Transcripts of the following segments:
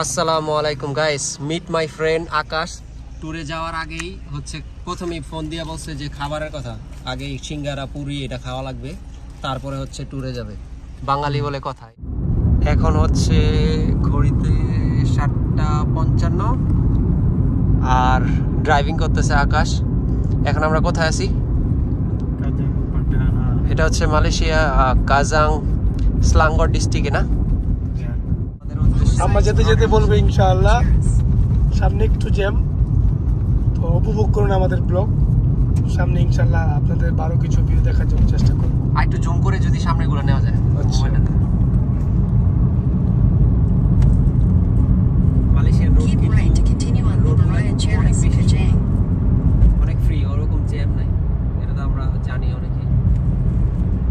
আসসালামু আলাইকুম guys, meet my friend আকাশ। ট্যুরে যাওয়ার আগেই হচ্ছে প্রথমেই ফোন দিয়ে বলছে যে খাবারের কথা, আগেই সিঙ্গারা পুরি এটা খাওয়া লাগবে, তারপরে হচ্ছে ট্যুরে যাবে। বাঙালি বলে কথায়। এখন হচ্ছে ঘড়িতে 7:55 আর ড্রাইভিং করতেছে আকাশ। এখন আমরা কোথায় আছি? এটা হচ্ছে মালয়েশিয়া কাজাং স্লাঙ্গর ডিস্ট্রিক্টে না? আমরা যেতে যেতে বলবো ইনশাআল্লাহ। সামনে একটু জ্যাম, তো উপভোগ করুন আমাদের ব্লগ। সামনে ইনশাআল্লাহ আপনাদের ভালো কিছু ভিউ দেখার জন্য চেষ্টা করব। আর একটু জুম করে যদি সামনেগুলো নেওয়া যায়। মালয়েশিয়ার রোড অনেক ফ্রি, ওরকম জ্যাম নাই, এটা তো আমরা জানি অনেকেই।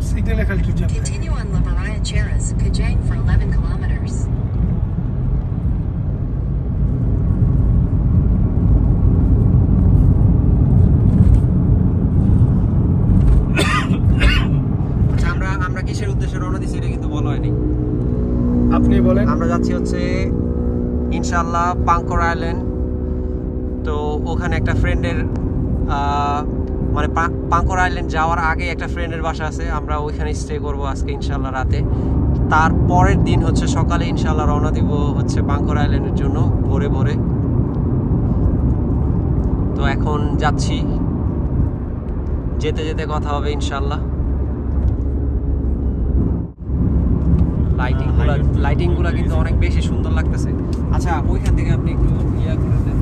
সিগন্যালে খালি একটু jam. Continue on Labaraya Cheras, Kajang for 11 kilometers. আমরা কিসের উদ্দেশ্যে রওনা দিছি এটা কিন্তু বলা হয়নি। আপনি বলেন। আমরা যাচ্ছি হচ্ছে ইনশাআল্লাহ পাংকর আইল্যান্ড। তো ওখানে একটা ফ্রেন্ডের মানে পাংকর আইল্যান্ড যাওয়ার আগে একটা ফ্রেন্ডের বাসা আছে, আমরা ওইখানে স্টে করব আজকে ইনশাআল্লাহ রাতে। তারপরের দিন হচ্ছে সকালে ইনশাআল্লাহ রওনা দিব হচ্ছে পাংকর আইল্যান্ডের জন্য ভোরে ভোরে। তো এখন যাচ্ছি, যেতে যেতে কথা হবে ইনশাআল্লাহ। লাইটিংগুলো কিন্তু অনেক বেশি সুন্দর লাগতেছে। আচ্ছা, ওইখান থেকে আপনি একটু ইয়া করে দেন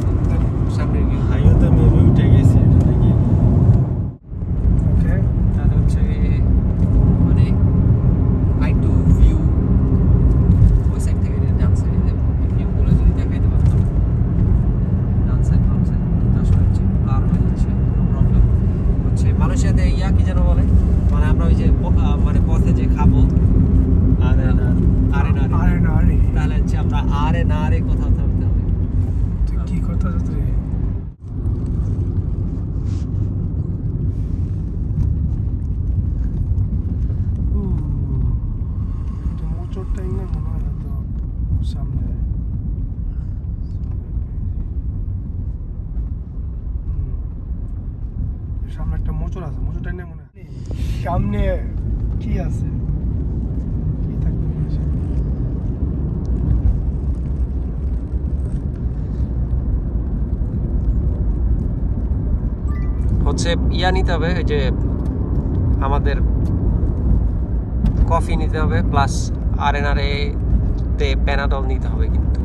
সামনের ভিউ। হাইওয়েতে আমি উঠে গেছি, এটা দেখি। ওকে, তাহলে হচ্ছে মানে নাইট টু ভিউ ওই সাইড থেকে ডান সাইডে ভিউগুলো যদি দেখাইতে পারতাম। ডান সাইড বাম সাইড আসলে হচ্ছে আর হয়ে যাচ্ছে, নো প্রবলেম। হচ্ছে মালয়েশিয়াতে ইয়া কি যেন বলে, মানে আমরা ওই যে মানে পথে যে খাবো তাহলে হচ্ছে আমরা আরে না রে কোথাও থামতে হবে। কি কথা রে? মোটরটাই না মনে হয় না তো সামনে। সামনে একটা মোটর আছে, মোটরটাই না মনে হয়। সামনে কি আছে? হচ্ছে ইয়া নিতে হবে, ওই যে আমাদের কফি নিতে হবে, প্লাস আরএনআরএ তে প্যানাডল নিতে হবে। কিন্তু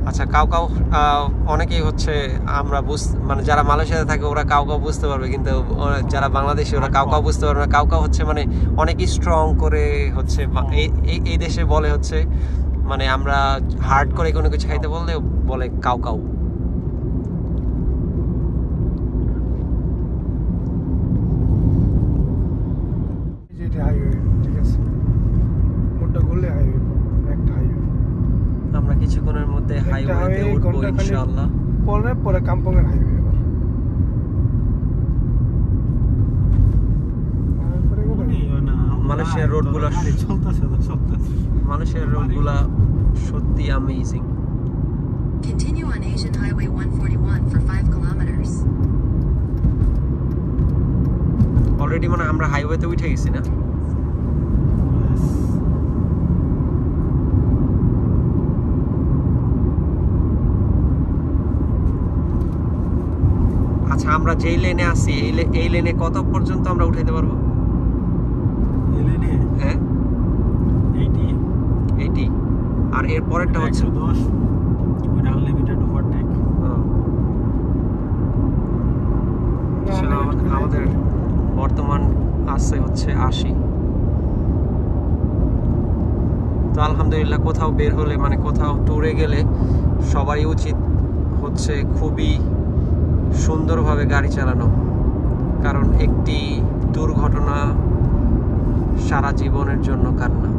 আচ্ছা, কাউ অনেকেই হচ্ছে আমরা মানে যারা মালয়েশিয়াতে থাকে ওরা কাউ বুঝতে পারবে, কিন্তু যারা বাংলাদেশি ওরা কাউ বুঝতে পারবে না। কাউ হচ্ছে মানে অনেকই স্ট্রং করে হচ্ছে এই দেশে বলে হচ্ছে মানে আমরা হার্ড করে কোনো কিছু খাইতে বললে বলে কাউ। আমরা কিছুক্ষণের মধ্যে হাইওয়েতে উঠবো ইনশাআল্লাহ। পরে কাম্পংয়ের হাইওয়ে। মালয়েশিয়ার রোডগুলো সত্যি amazing. Continue on Asian Highway 141 for 5 kilometers. Already মানে আমরা হাইওয়েতে উঠে গেছি না? আচ্ছা, আমরা যেই লেনে আছি এই লেনে কত পর্যন্ত আমরা উঠাইতে পারবো? হ্যাঁ 80 আর এর পরেরটা হচ্ছে 10 উইথ আনলিমিটেড ওভারটেক। আমাদের বর্তমান আছে হচ্ছে 80। তো আলহামদুলিল্লাহ, কোথাও বের হলে মানে কোথাও ট্যুরে গেলে সবারই উচিত হচ্ছে খুবই সুন্দরভাবে গাড়ি চালানো, কারণ একটি দুর্ঘটনা সারা জীবনের জন্য কান্না।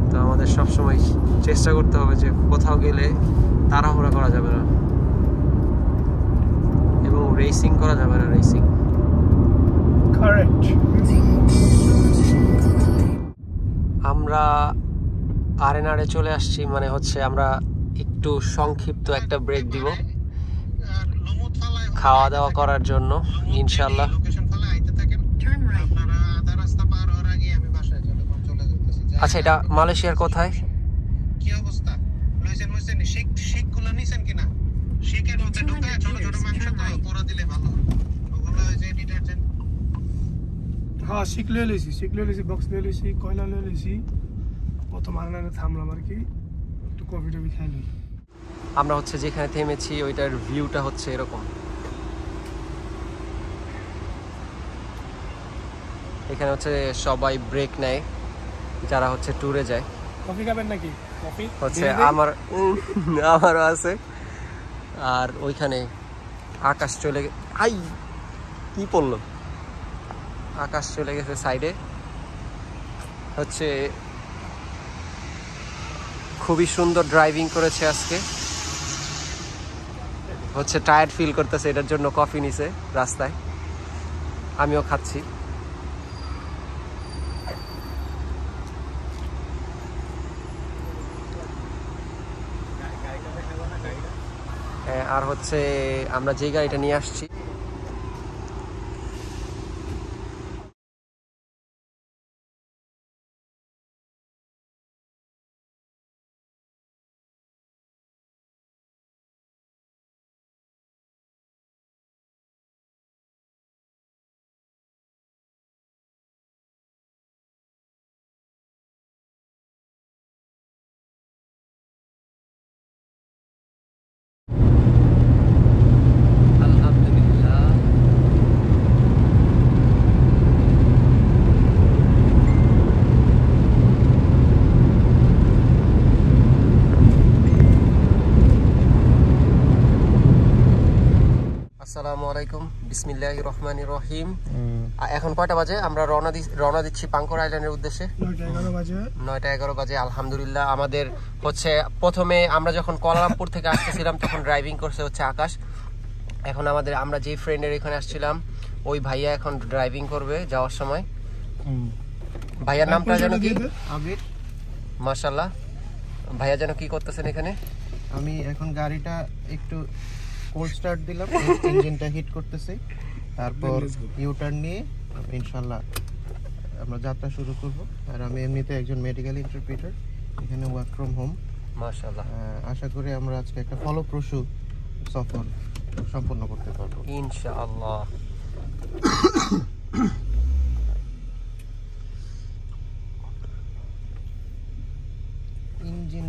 তো আমাদের সবসময় চেষ্টা করতে হবে যে কোথাও গেলে তাড়াহুড়া করা যাবে না। রেসিং করা যাবে না, রেসিং। কারেক্ট। আমরা আরেনারে চলে আসছি, মানে হচ্ছে আমরা একটু সংক্ষিপ্ত একটা ব্রেক দিব খাওয়া দাওয়া করার জন্য ইনশাআল্লাহ। Turn right. আচ্ছা, এটা মালয়েশিয়ার কোথায়? কি অবস্থা লইছেন লইছেন শেক গুলো নিছেন কিনা? শেকের মধ্যে ঢোকায় ছোট ছোট মাংস তো পোড়া দিলে ভালো। ওগুলো ওই যে ডিটারজেন্ট। হ্যাঁ, শিক লয়ে লইছি, বক্স লয়ে লইছি, কয়লা লয়ে লইছি। প্রথম আরেনারে থামলাম আর কি, একটু কফি টফি খাইলাম। আমরা হচ্ছে যেখানে থেমেছি ওইটার ভিউটা হচ্ছে এরকম। এখানে হচ্ছে সবাই ব্রেক নেয় যারা হচ্ছে ট্যুরে যায়। কফি খাবেন নাকি? কফি হচ্ছে আমারও আছে। আর ওইখানে আকাশ চলে কি পড়লো, আকাশ চলে গেছে সাইডে। হচ্ছে খুবই সুন্দর ড্রাইভিং করেছে আজকে, হচ্ছে টায়ার্ড ফিল করতেছে, এটার জন্য কফি নিছে রাস্তায়, আমিও খাচ্ছি। আর হচ্ছে আমরা যে গাড়িটা নিয়ে আসছি আসসালামু আলাইকুম, বিসমিল্লাহির রহমানির রহিম। এখন কয়টা বাজে? আমরা রওনা দিচ্ছি পাঙ্কর আইল্যান্ডের উদ্দেশ্যে। 9টা 11 বাজে। আলহামদুলিল্লাহ, আমাদের হচ্ছে প্রথমে আমরা যখন কুয়ালালামপুর থেকে আসতেছিলাম তখন ড্রাইভিং করছে হচ্ছে আকাশ। এখন আমরা যে ফ্রেন্ডের এখানে আসছিলাম ওই ভাইয়া এখন ড্রাইভিং করবে যাওয়ার সময়। ভাইয়ার নামটা যেন কি? আবির। মাশাআল্লাহ। ভাইয়া যেন কি করতেছেন এখানে? আমি এখন গাড়িটা একটু কোল্ড স্টার্ট দিলাম, ইঞ্জিনটা হিট করতেছি, তারপর ইউ টার্ন নিয়ে ইনশাআল্লাহ আমরা যাত্রা শুরু করব। আর আমি এমনিতে একজন মেডিকেল ইন্টারপ্রিটার, এখানে ওয়ার্ক ফ্রম হোম। মাশাআল্লাহ। আশা করি আমরা আজকে একটা ফলপ্রসূ সফর সম্পন্ন করতে পারবো ইনশাআল্লাহ। ইঞ্জিন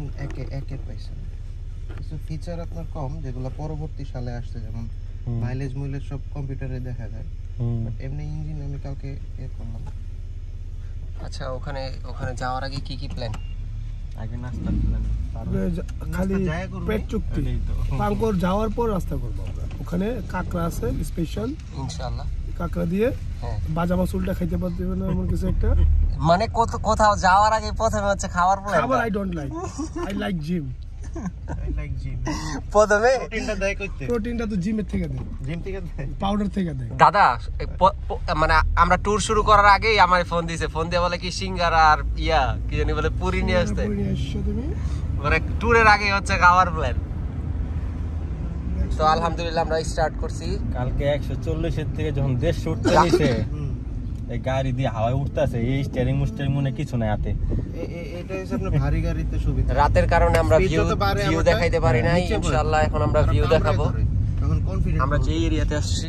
একে পাইছেন, কিছু ফিচার আপনার কম যেগুলো পরবর্তী সালে আসছে, যেমন মাইলেজ সব কম্পিউটারে দেখা যায়, বাট এমনি ইঞ্জিন আমি কালকে করলাম। আচ্ছা, ওখানে যাওয়ার আগে কি প্ল্যান? আগে নাস্তা প্ল্যান, খালি পেট চুক্তি। পাঙ্কর যাওয়ার পর রাস্তা করবো আমরা, ওখানে কাঁকড়া আছে স্পেশাল, ইনশাআল্লাহ কাঁকড়া দিয়ে বাজা মাছুলটা খাইতে পারবে না এমন কিছু একটা। মানে কোথাও যাওয়ার আগে প্রথমে হচ্ছে খাবার প্ল্যান। খাবার I don't like, I like gym. প্রথমে প্রোটিনটা তো জিমের থেকে দেয়, জিম থেকে দেয়, পাউডার থেকে দেয়। দাদা মানে আমরা ট্যুর শুরু করার আগেই আমার ফোন দিয়ে বলে কি সিঙ্গারা আর কি জানি বলে পুরি নিয়ে আসতে, মানে ট্যুরের আগে হচ্ছে খাবার প্ল্যান। তো আলহামদুলিল্লাহ আমরা স্টার্ট করছি। কালকে 140-এর থেকে যখন দেশ উঠতে নিছে, এই গাড়ি দিয়ে হাওয়ায় উঠতেছে, এই স্টিয়ারিং মনে কিছু নাই হাতে। এটা হচ্ছে আপনার ভারী গাড়িতে সুবিধা। রাতের কারণে আমরা ভিউ দেখাইতে পারি নাই, ইনশাআল্লাহ এখন আমরা ভিউ দেখাবো। এখন কনফিডেন্ট আমরা যে এরিয়াতে আসছি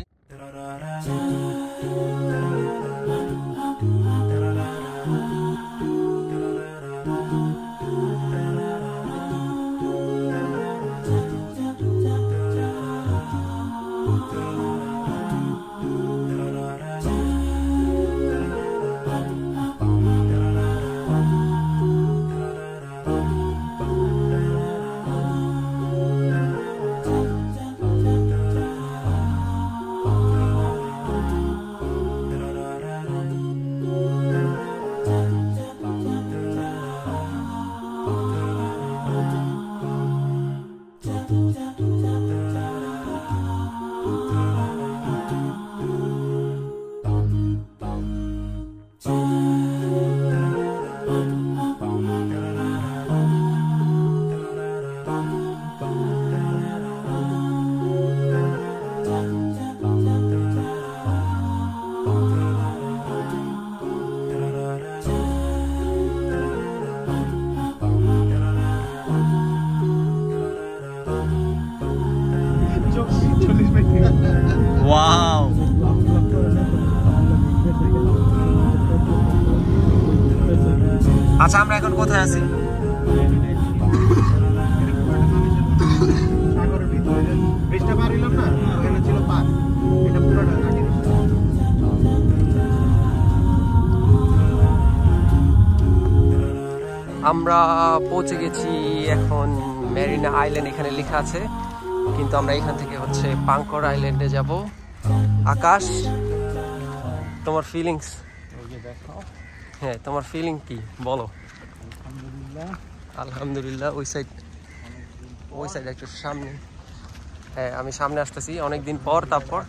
আচ্ছা আমরা এখন কোথায় আছি? সাগরের ভিতরে যে ব্রিজটা পার হইলাম না, ওখানে ছিল পার্ক, এটা পুরোটা ঘাটি। আমরা পৌঁছে গেছি এখন মেরিনা আইল্যান্ড, এখানে লেখা আছে, কিন্তু আমরা এখান থেকে হচ্ছে পাঙ্কর আইল্যান্ডে যাব। আকাশ, তোমার ফিলিংস? হ্যাঁ, তোমার ফিলিং কি বলো? আলহামদুলিল্লাহ। ওই সাইড একটু সামনে। হ্যাঁ, আমি সামনে আসতেছি অনেকদিন পর। তারপর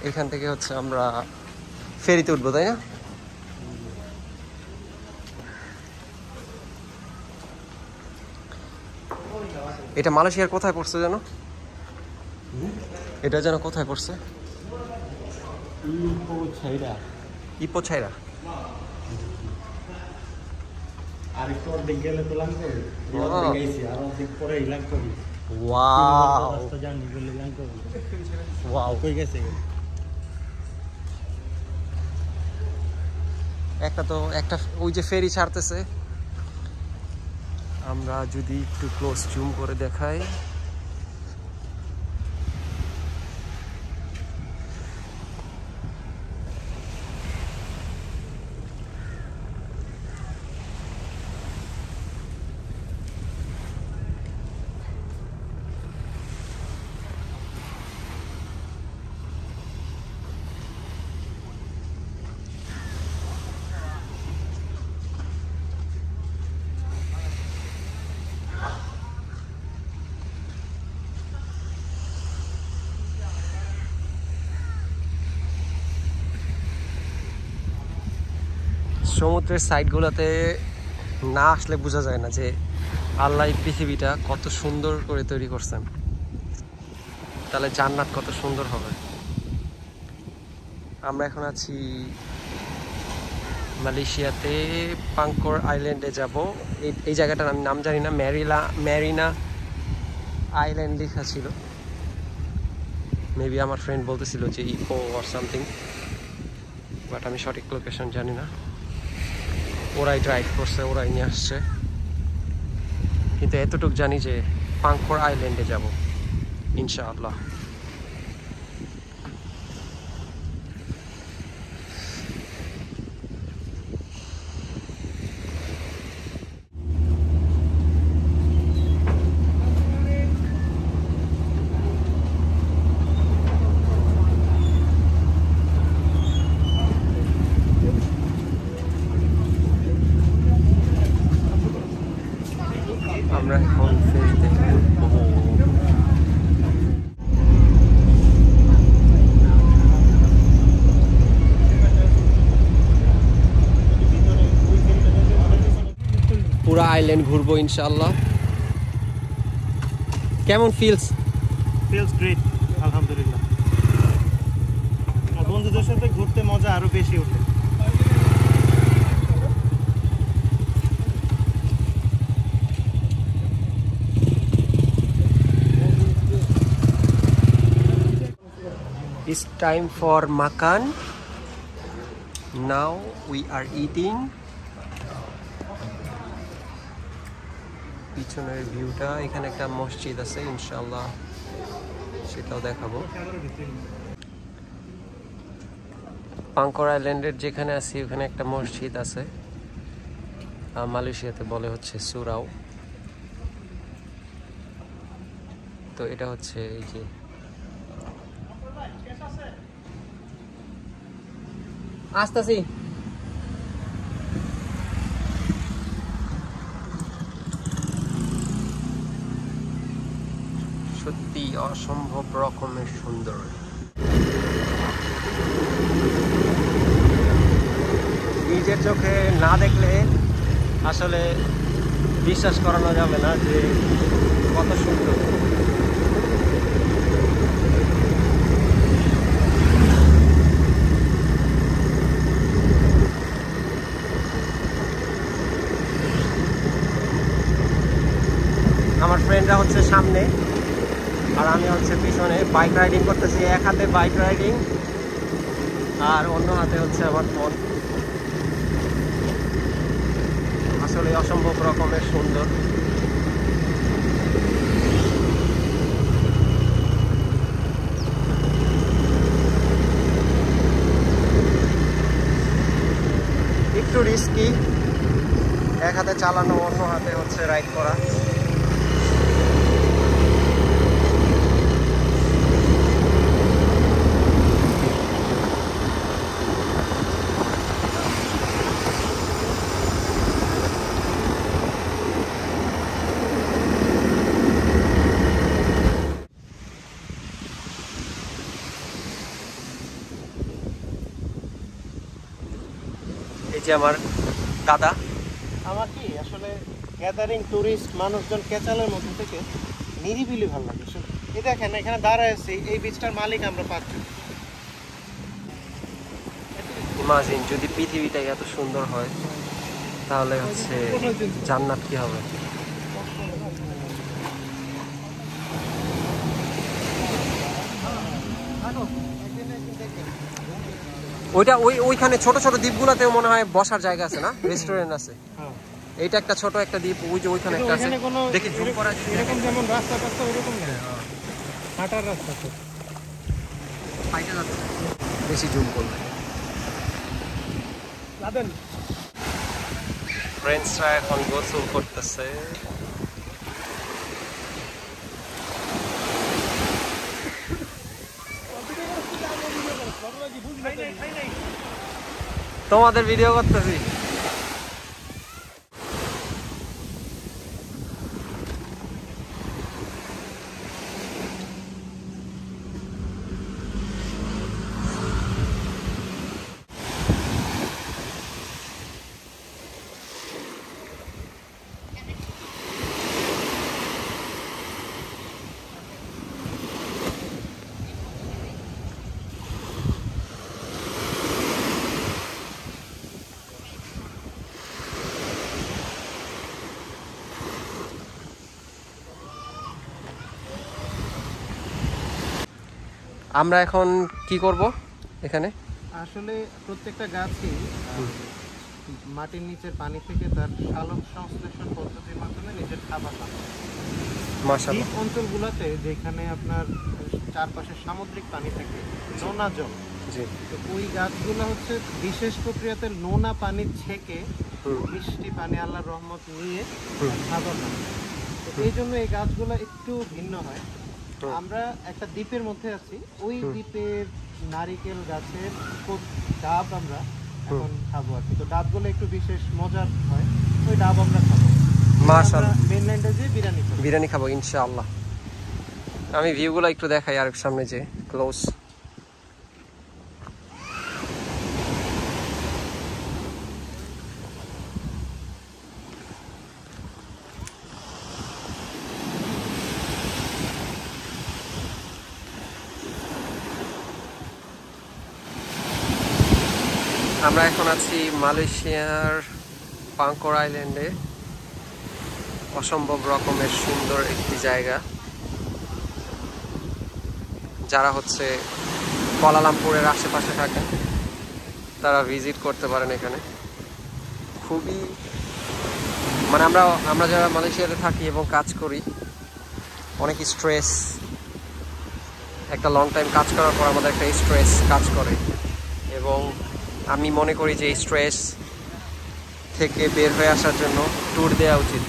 এখান থেকে হচ্ছে আমরা ফেরিতে উঠবো, তাই না? এটা মালয়েশিয়ার কোথায় পড়ছে যেন? এটা যেন কোথায় পড়ছে? ইপো ছাইরা। একটা ওই যে ফেরি ছাড়তেছে, আমরা যদি একটু ক্লোজ জুম করে দেখাই, সমুদ্রের সাইডগুলোতে না আসলে বোঝা যায় না যে আল্লাহ এই পৃথিবীটা কত সুন্দর করে তৈরি করছেন। তাহলে জান্নাত কত সুন্দর হবে। আমরা এখন আছি মালয়েশিয়াতে, পাঙ্কর আইল্যান্ডে যাব। এই জায়গাটার আমি নাম জানি না, মেরিনা আইল্যান্ড লেখা ছিল। মেবি আমার ফ্রেন্ড বলতেছিল যে ইপো অর সামথিং, বাট আমি সঠিক লোকেশন জানি না। ওরাই ড্রাইভ করছে, ওরাই নিয়ে আসছে, কিন্তু এতটুকু জানি যে পাঙ্কর আইল্যান্ডে যাব ইনশাআল্লাহ। আমরা এখন ফেরিতে উঠবো। পুরো আইল্যান্ড ঘুরবো ইনশাআল্লাহ। কেমন ফিলস গ্রেট, আলহামদুলিল্লাহ। বন্ধুদের সাথে ঘুরতে মজা আরো বেশি ওঠে। It's time for makan. Now we are eating. পিছনের ভিউটা, এখানে একটা মসজিদ আছে, ইনশাআল্লাহ সেটাও দেখাবো। পাঙ্কর আইল্যান্ডের যেখানে আছি ওখানে একটা মসজিদ আছে, মালয়েশিয়াতে বলে হচ্ছে সুরাও। তো এটা হচ্ছে এই যে আসতেছি। সত্যি অসম্ভব রকমের সুন্দর। নিজের চোখে না দেখলে আসলে বিশ্বাস করানো যাবে না যে কত সুন্দর। আমার ফ্রেন্ডরা হচ্ছে সামনে আর আমি হচ্ছে পিছনে বাইক রাইডিং করতেছি। এক হাতে বাইক রাইডিং আর অন্য হাতে হচ্ছে আমার ফোন। আসলে অসম্ভব রকমের সুন্দর। একটু রিস্কি, এক হাতে চালানো অন্য হাতে হচ্ছে রাইড করা। এই যে আমার দাদা। আমার কি আসলে গ্যাদারিং টুরিস্ট মানুষজন কেচালের মধ্যে থেকে নিরিবিলি ভালো লাগে। এই দেখেন এখানে দাঁড়ায় আছি, এই বিচটার মালিক আমরা পাচ্ছি। ইমাজিন যদি পৃথিবীটা এত সুন্দর হয় তাহলে হচ্ছে জান্নাত কি হবে। ওইটা ওইখানে ছোট ছোট দ্বীপগুলোতেও মনে হয় বসার জায়গা আছে না, রেস্টুরেন্ট আছে। এইটা একটা ছোট একটা দ্বীপ, ওই যে ওইখানে একটা আছে। দেখি জুম করা এরকম যেমন রাস্তা টাস্তা ওইরকম না, হাঁটার রাস্তা তো হাইটে যাচ্ছে বেশি জুম করলে। ফ্রেন্ডসরা এখন গোসল করতেছে। তোমাদের ভিডিও করতেছি। আমরা এখন কি করব এখানে? আসলে প্রত্যেকটা গাছই মাটির নিচের পানি থেকে তার সালোক সংশ্লেষণ পদ্ধতির মাধ্যমে নিজের খাবার পায়। মাশাআল্লাহ। দ্বীপ অঞ্চলগুলোতে যেখানে আপনার চারপাশে সামুদ্রিক পানি থাকে, নোনা জল, তো ওই গাছগুলো হচ্ছে বিশেষ প্রক্রিয়াতে নোনা পানি ছেঁকে মিষ্টি পানি আল্লাহর রহমত নিয়ে খাবার পায়। তো এই জন্য এই গাছগুলো একটু ভিন্ন হয়। আমরা একটা দ্বীপের মধ্যে আছি, ওই দ্বীপের নারিকেল গাছের ডাব আমরা এখন খাবো আর কি। তো ডাবগুলো একটু বিশেষ মজার হয়, ওই ডাব আমরা খাবো। মাশাআল্লাহ। মেইনল্যান্ডে যে বিরিয়ানি খাবো ইনশাআল্লাহ। আমি ভিউগুলো একটু দেখাই আর সামনে যে ক্লোজ। আমরা এখন আছি মালয়েশিয়ার পাংকর আইল্যান্ডে। অসম্ভব রকমের সুন্দর একটি জায়গা। যারা হচ্ছে কুয়ালালামপুরের আশেপাশে থাকেন তারা ভিজিট করতে পারেন এখানে। খুবই মানে আমরা যারা মালয়েশিয়াতে থাকি এবং কাজ করি, অনেক স্ট্রেস, একটা লং টাইম কাজ করার পর আমাদের একটা স্ট্রেস কাজ করে, এবং আমি মনে করি যে এই স্ট্রেস থেকে বের হয়ে আসার জন্য ট্যুর দেওয়া উচিত।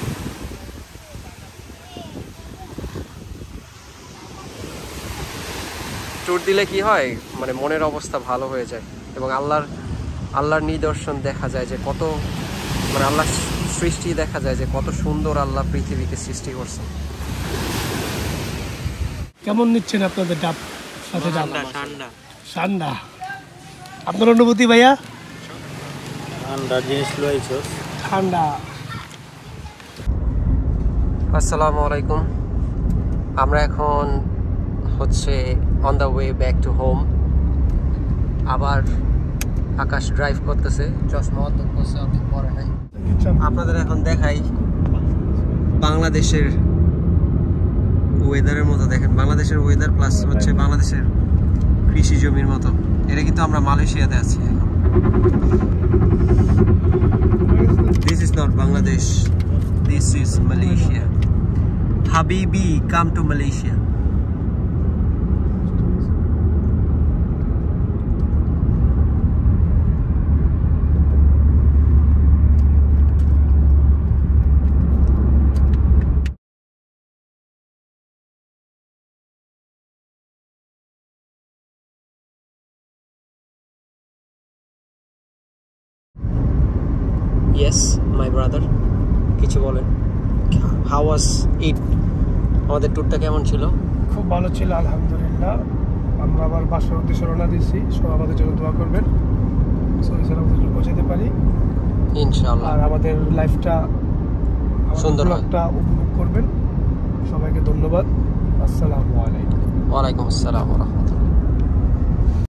ট্যুর দিলে কি হয়, মানে মনের অবস্থা ভালো হয়ে যায় এবং আল্লাহর নিদর্শন দেখা যায় যে কত, মানে আল্লাহর সৃষ্টি দেখা যায় যে কত সুন্দর আল্লাহ পৃথিবীকে সৃষ্টি করছে। কেমন নিচ্ছেন আপনাদের ডাব সাথে? ঠান্ডা। আপনার অনুভূতি ভাইয়া? ঠান্ডা। আসসালামু আলাইকুম। আমরা এখন হচ্ছে on the way back to home. আবার আকাশ ড্রাইভ করতেছে, চশমা অর্ধেক করছে অর্ধেক পরে নাই। আপনাদের এখন দেখাই বাংলাদেশের ওয়েদারের মতো দেখেন, বাংলাদেশের ওয়েদার প্লাস হচ্ছে বাংলাদেশের কৃষি জমির মতো। এটা কিন্তু আমরা মালয়েশিয়াতে আছি এখন। This is not Bangladesh, this is Malaysia. Habibi, come to Malaysia. Yes, my brother. কিছু বলেন। How was it? আমাদের ট্যুরটা কেমন ছিল? খুব ভালো ছিল আলহামদুলিল্লাহ। আমরা আবার বাসার উদ্দেশ্যে রওনা দিচ্ছি, সব আমাদের জন্য দোয়া করবেন, সহি সালামতে পৌঁছাতে পারি ইনশাআল্লাহ। আর আমাদের লাইফটা সুন্দর ব্লগটা উপভোগ করবেন। সবাইকে ধন্যবাদ। আসসালামু আলাইকুম। ওয়া আলাইকুম আসসালাম ওয়া রাহমাতুল্লাহ।